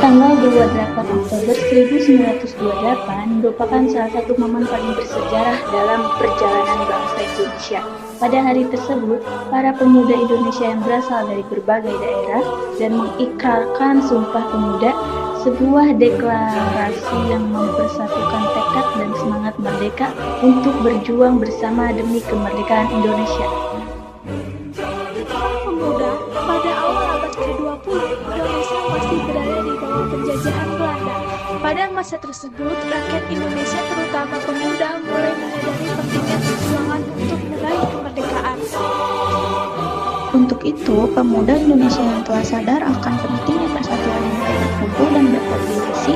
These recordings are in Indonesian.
Tanggal 28 Oktober 1928 merupakan salah satu momen paling bersejarah dalam perjalanan bangsa Indonesia. Pada hari tersebut, para pemuda Indonesia yang berasal dari berbagai daerah dan mengikrarkan Sumpah Pemuda, sebuah deklarasi yang mempersatukan tekad dan semangat merdeka untuk berjuang bersama demi kemerdekaan Indonesia. Pemuda, pada awal abad ke-20, Indonesia masih berada di bawah penjajahan Belanda. Pada masa tersebut, rakyat Indonesia terutama pemuda mulai menyadari pentingnya perjuangan untuk meraih kemerdekaan. Untuk itu, pemuda Indonesia yang telah sadar akan pentingnya persatuan mulai berkumpul dan berkoordinasi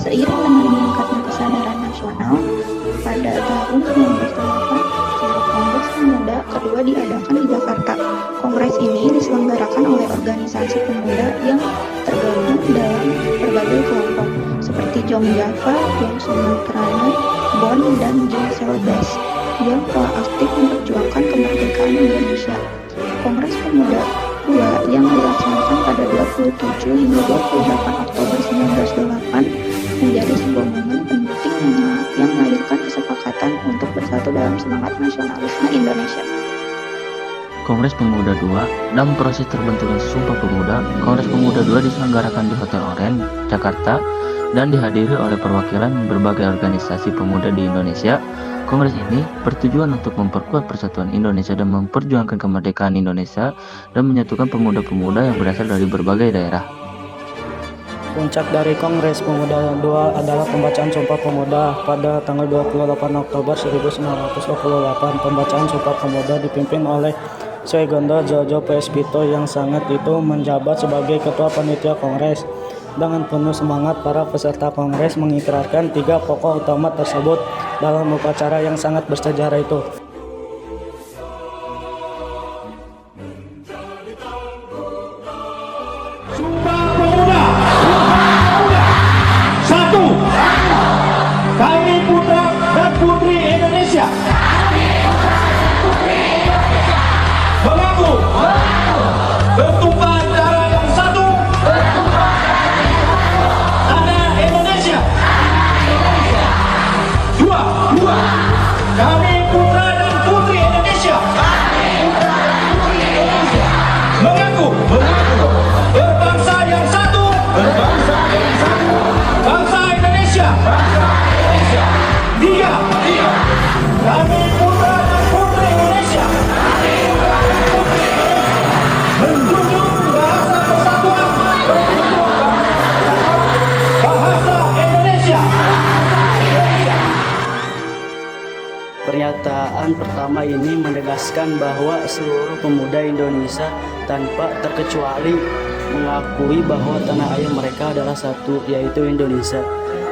seiring dengan meningkatnya kesadaran nasional. Pada tahun 1908, sebuah Kongres Pemuda kedua diadakan di Jakarta. Kongres ini diselenggarakan oleh organisasi pemuda yang tergabung dalam berbagai kelompok seperti Jong Java, Jong Sumaterana, Bon, dan Jong Selbes yang telah aktif memperjuangkan kemerdekaan Indonesia. Kongres Pemuda II yang dilaksanakan pada 27 hingga 28 Oktober 1908 menjadi sebuah momen penting yang melahirkan kesepakatan untuk bersatu dalam semangat nasionalisme Indonesia. Kongres Pemuda II. Dalam proses terbentuknya Sumpah Pemuda, Kongres Pemuda II diselenggarakan di Hotel Orange, Jakarta, dan dihadiri oleh perwakilan berbagai organisasi pemuda di Indonesia. Kongres ini bertujuan untuk memperkuat persatuan Indonesia dan memperjuangkan kemerdekaan Indonesia dan menyatukan pemuda-pemuda yang berasal dari berbagai daerah. Puncak dari Kongres Pemuda II adalah pembacaan Sumpah Pemuda pada tanggal 28 Oktober 1928. Pembacaan Sumpah Pemuda dipimpin oleh Swegondo Jojo Puspito yang sangat itu menjabat sebagai Ketua Panitia Kongres. Dengan penuh semangat, para peserta Kongres mengikrarkan 3 pokok utama tersebut dalam upacara yang sangat bersejarah itu. Sumpah Pemuda. Satu, kami putra dan putri Indonesia mengaku bertumpah darah yang satu, tanah Indonesia. Dua, kami putra dan putri Indonesia mengaku berbangsa yang satu, bangsa Indonesia. Tiga, kami putra dan putri Indonesia menjunjung bahasa persatuan, bahasa Indonesia. Pernyataan pertama ini menegaskan bahwa seluruh pemuda Indonesia tanpa terkecuali mengakui bahwa tanah air mereka adalah satu, yaitu Indonesia.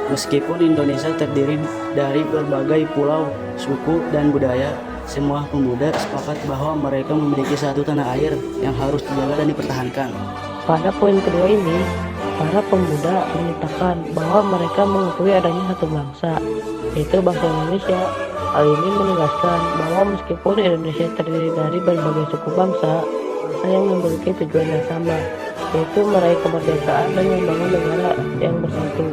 Meskipun Indonesia terdiri dari berbagai pulau, suku, dan budaya, semua pemuda sepakat bahwa mereka memiliki satu tanah air yang harus dijaga dan dipertahankan. Pada poin kedua ini, para pemuda menyatakan bahwa mereka mengakui adanya satu bangsa, yaitu bangsa Indonesia. Hal ini menegaskan bahwa meskipun Indonesia terdiri dari berbagai suku bangsa yang memiliki tujuan yang sama, yaitu meraih kemerdekaan dan membangun negara yang bersatu.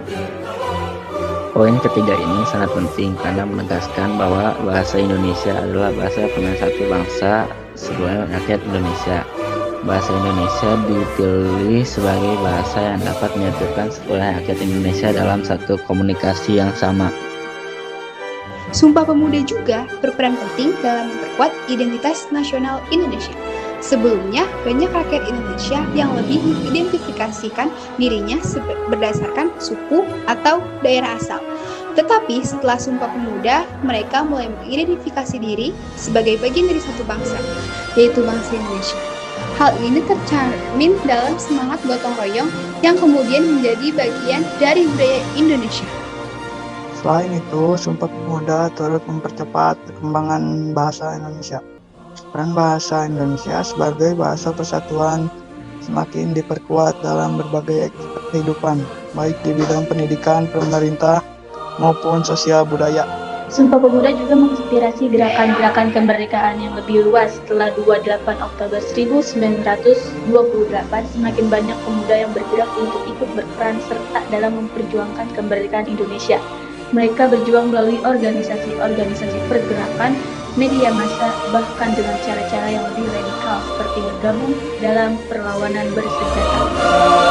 Poin ketiga ini sangat penting karena menegaskan bahwa bahasa Indonesia adalah bahasa pemersatu bangsa seluruh rakyat Indonesia. Bahasa Indonesia dipilih sebagai bahasa yang dapat menyatukan seluruh rakyat Indonesia dalam satu komunikasi yang sama. Sumpah Pemuda juga berperan penting dalam memperkuat identitas nasional Indonesia. Sebelumnya, banyak rakyat Indonesia yang lebih mengidentifikasikan dirinya berdasarkan suku atau daerah asal. Tetapi setelah Sumpah Pemuda, mereka mulai mengidentifikasi diri sebagai bagian dari satu bangsa, yaitu bangsa Indonesia. Hal ini tercermin dalam semangat gotong royong yang kemudian menjadi bagian dari budaya Indonesia. Selain itu, Sumpah Pemuda turut mempercepat perkembangan bahasa Indonesia. Peran bahasa Indonesia sebagai bahasa persatuan semakin diperkuat dalam berbagai kehidupan, baik di bidang pendidikan, pemerintah, maupun sosial budaya. Sumpah Pemuda juga menginspirasi gerakan-gerakan kemerdekaan yang lebih luas. Setelah 28 Oktober 1928, semakin banyak pemuda yang bergerak untuk ikut berperan serta dalam memperjuangkan kemerdekaan Indonesia. Mereka berjuang melalui organisasi-organisasi pergerakan, media massa, bahkan dengan cara-cara yang lebih radikal seperti bergabung dalam perlawanan bersenjata.